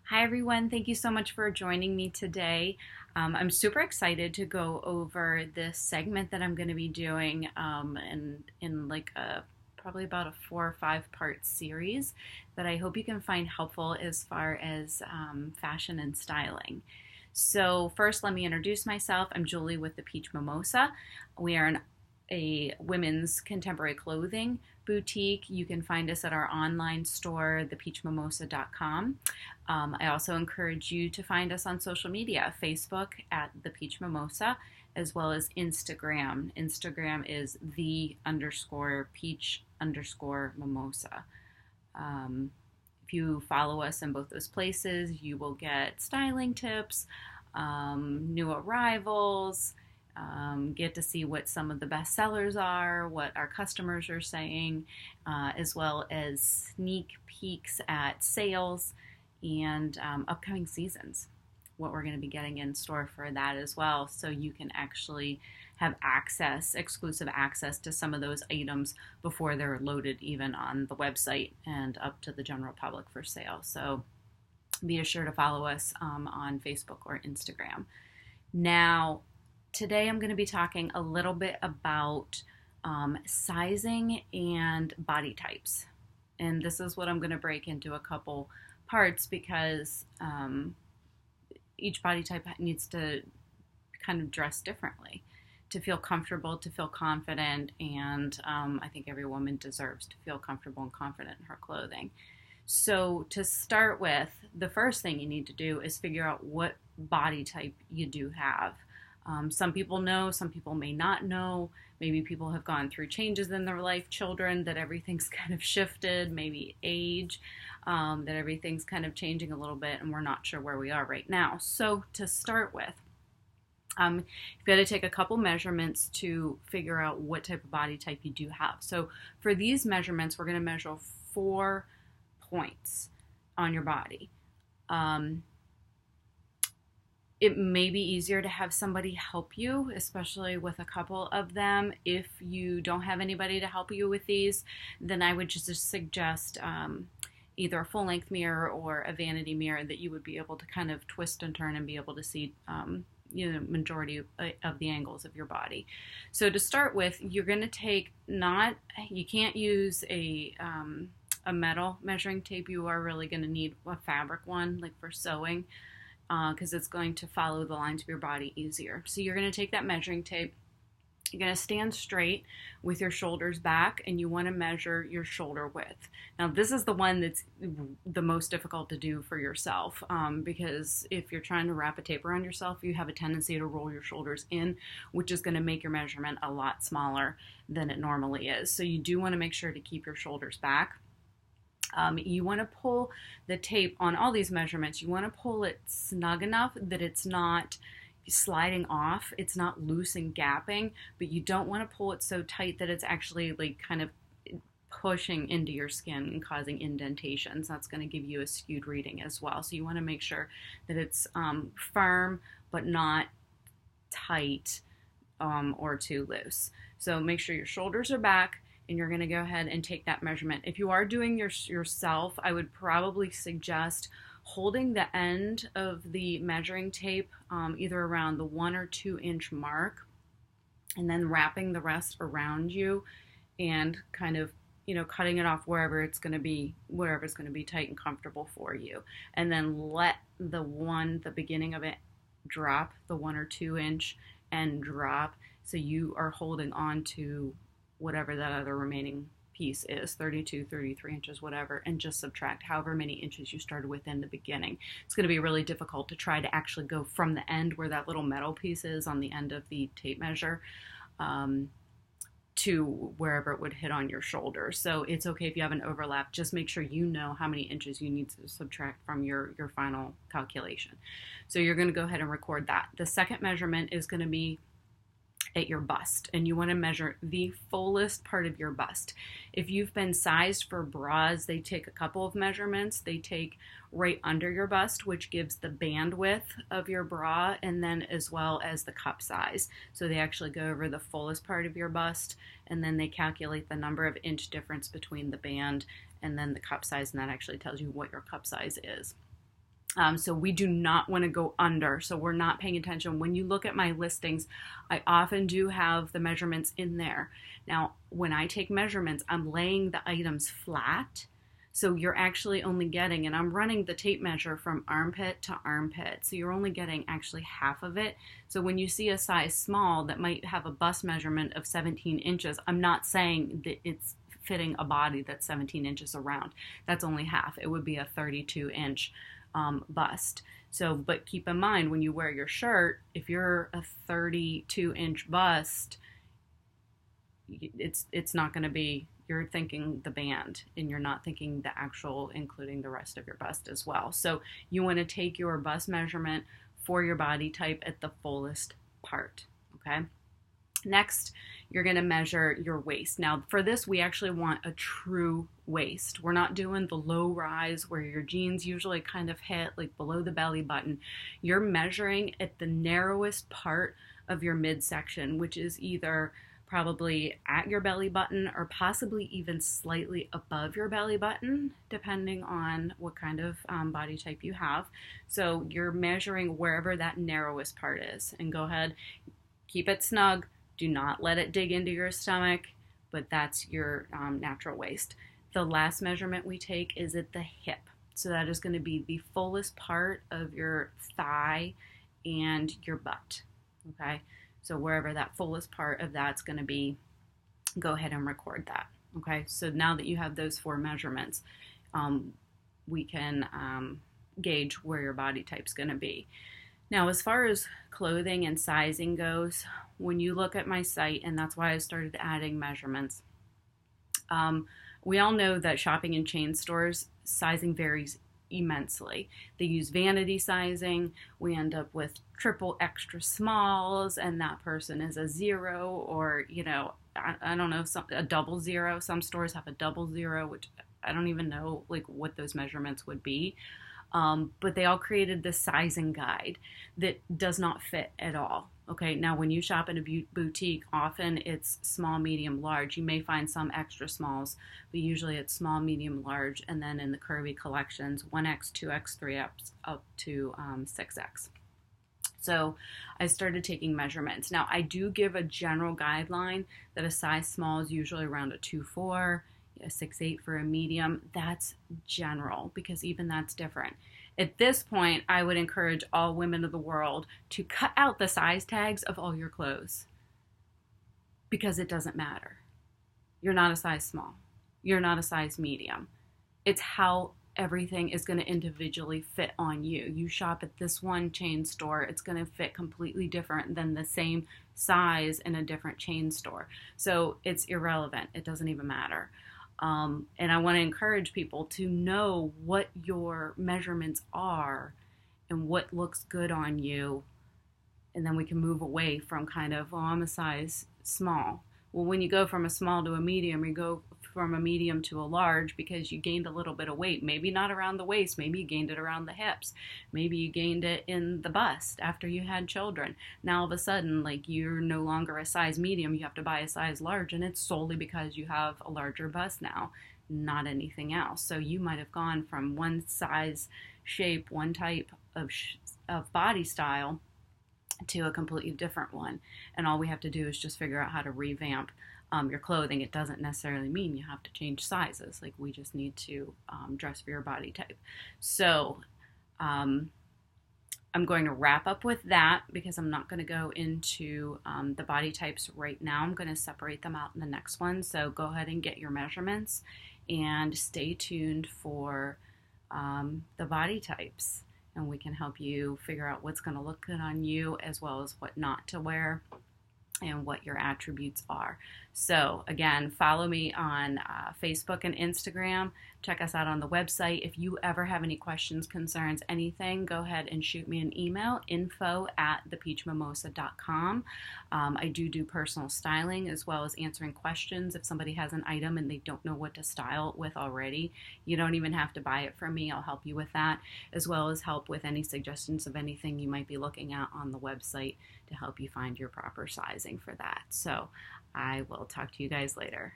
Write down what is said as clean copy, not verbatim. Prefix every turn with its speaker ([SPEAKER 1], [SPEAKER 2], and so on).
[SPEAKER 1] Hi everyone, thank you so much for joining me today. I'm super excited to go over this segment that I'm going to be doing in like a probably about a 4 or 5 part series that I hope you can find helpful as far as fashion and styling. So first, let me introduce myself. I'm Julie with the Peach Mimosa. We are a women's contemporary clothing boutique. You can find us at our online store, thepeachmimosa.com. I also encourage you to find us on social media, Facebook at The Peach Mimosa, as well as Instagram. Instagram is the_peach_mimosa. If you follow us in both those places, you will get styling tips, new arrivals, get to see what some of the best sellers are, what our customers are saying, as well as sneak peeks at sales and upcoming seasons, what we're going to be getting in store for that as well. So you can actually have exclusive access to some of those items before they're loaded even on the website and up to the general public for sale. So be sure to follow us on Facebook or Instagram. Now, today I'm going to be talking a little bit about sizing and body types. And this is what I'm going to break into a couple parts because each body type needs to kind of dress differently to feel comfortable, to feel confident, and I think every woman deserves to feel comfortable and confident in her clothing. So to start with, the first thing you need to do is figure out what body type you do have. Some people know, some people may not know. Maybe people have gone through changes in their life, children, that everything's kind of shifted, maybe age, that everything's kind of changing a little bit and we're not sure where we are right now. So to start with, you've got to take a couple measurements to figure out what type of body type you do have. So for these measurements, we're going to measure 4 points on your body. It may be easier to have somebody help you, especially with a couple of them. If you don't have anybody to help you with these, then I would just suggest either a full-length mirror or a vanity mirror that you would be able to kind of twist and turn and be able to see majority of the angles of your body. So to start with, you're going to take you can't use a metal measuring tape. You are really going to need a fabric one, like for sewing, because it's going to follow the lines of your body easier. So you're going to take that measuring tape. You're going to stand straight with your shoulders back, and you want to measure your shoulder width. Now, this is the one that's the most difficult to do for yourself, because if you're trying to wrap a tape around yourself, you have a tendency to roll your shoulders in, which is going to make your measurement a lot smaller than it normally is. So you do want to make sure to keep your shoulders back. You want to pull the tape on all these measurements. You want to pull it snug enough that it's not sliding off, it's not loose and gapping, but you don't want to pull it so tight that it's actually like kind of pushing into your skin and causing indentations. That's going to give you a skewed reading as well. So you want to make sure that it's firm but not tight or too loose. So make sure your shoulders are back, and you're going to go ahead and take that measurement. If you are doing yourself, I would probably suggest holding the end of the measuring tape either around the 1 or 2 inch mark, and then wrapping the rest around you and kind of cutting it off wherever it's going to be tight and comfortable for you. And then let the beginning of it drop, the 1 or 2 inch, and drop, so you are holding on to whatever that other remaining piece is, 32, 33 inches, whatever, and just subtract however many inches you started with in the beginning. It's going to be really difficult to try to actually go from the end where that little metal piece is on the end of the tape measure to wherever it would hit on your shoulder. So it's okay if you have an overlap. Just make sure you know how many inches you need to subtract from your final calculation. So you're going to go ahead and record that. The second measurement is going to be at your bust, and you want to measure the fullest part of your bust. If you've been sized for bras, they take a couple of measurements. They take right under your bust, which gives the bandwidth of your bra, and then as well as the cup size. So they actually go over the fullest part of your bust, and then they calculate the number of inch difference between the band and then the cup size, and that actually tells you what your cup size is. So we do not want to go under. So we're not paying attention. When you look at my listings, I often do have the measurements in there. Now, when I take measurements, I'm laying the items flat. So you're actually only getting, and I'm running the tape measure from armpit to armpit. So you're only getting actually half of it. So when you see a size small that might have a bust measurement of 17 inches, I'm not saying that it's fitting a body that's 17 inches around. That's only half. It would be a 32-inch bust. So, but keep in mind when you wear your shirt, if you're a 32-inch bust, it's not going to be, you're thinking the band and you're not thinking the actual, including the rest of your bust as well. So you want to take your bust measurement for your body type at the fullest part. Okay. Next, you're going to measure your waist. Now, for this, we actually want a true waist. We're not doing the low rise where your jeans usually kind of hit like below the belly button. You're measuring at the narrowest part of your midsection, which is either probably at your belly button or possibly even slightly above your belly button, depending on what kind of body type you have. So you're measuring wherever that narrowest part is. And go ahead, keep it snug. Do not let it dig into your stomach, but that's your natural waist. The last measurement we take is at the hip. So that is going to be the fullest part of your thigh and your butt. Okay, so wherever that fullest part of that's going to be, go ahead and record that. Okay, so now that you have those 4 measurements, we can gauge where your body type's going to be. Now, as far as clothing and sizing goes, when you look at my site, and that's why I started adding measurements, we all know that shopping in chain stores, sizing varies immensely. They use vanity sizing. We end up with triple extra smalls, and that person is a 0, or, you know, I don't know, a double 0. Some stores have a double 0, which I don't even know like what those measurements would be. But they all created this sizing guide that does not fit at all. Okay, now when you shop in a boutique, often it's small, medium, large. You may find some extra smalls, but usually it's small, medium, large, and then in the curvy collections, 1X, 2X, 3X, up to 6X. So I started taking measurements. Now I do give a general guideline that a size small is usually around a 2'4", a 6'8" for a medium. That's general because even that's different. At this point, I would encourage all women of the world to cut out the size tags of all your clothes because it doesn't matter. You're not a size small. You're not a size medium. It's how everything is going to individually fit on you. You shop at this one chain store, it's going to fit completely different than the same size in a different chain store. So it's irrelevant. It doesn't even matter. And I want to encourage people to know what your measurements are and what looks good on you. And then we can move away from kind of, oh, I'm a size small. Well, when you go from a small to a medium, you go from a medium to a large because you gained a little bit of weight. Maybe not around the waist. Maybe you gained it around the hips. Maybe you gained it in the bust after you had children. Now all of a sudden, like, you're no longer a size medium. You have to buy a size large, and it's solely because you have a larger bust now, not anything else. So you might have gone from one size shape, one type of body style to a completely different one. And all we have to do is just figure out how to revamp your clothing. It doesn't necessarily mean you have to change sizes. Like, we just need to dress for your body type. So I'm going to wrap up with that because I'm not going to go into the body types right now. I'm going to separate them out in the next one. So go ahead and get your measurements and stay tuned for the body types. And we can help you figure out what's going to look good on you as well as what not to wear and what your attributes are. So again, follow me on Facebook and Instagram. Check us out on the website. If you ever have any questions, concerns, anything, go ahead and shoot me an email, info@thepeachmimosa.com. I do personal styling as well as answering questions. If somebody has an item and they don't know what to style it with already, you don't even have to buy it from me. I'll help you with that, as well as help with any suggestions of anything you might be looking at on the website to help you find your proper sizing for that. So I will talk to you guys later.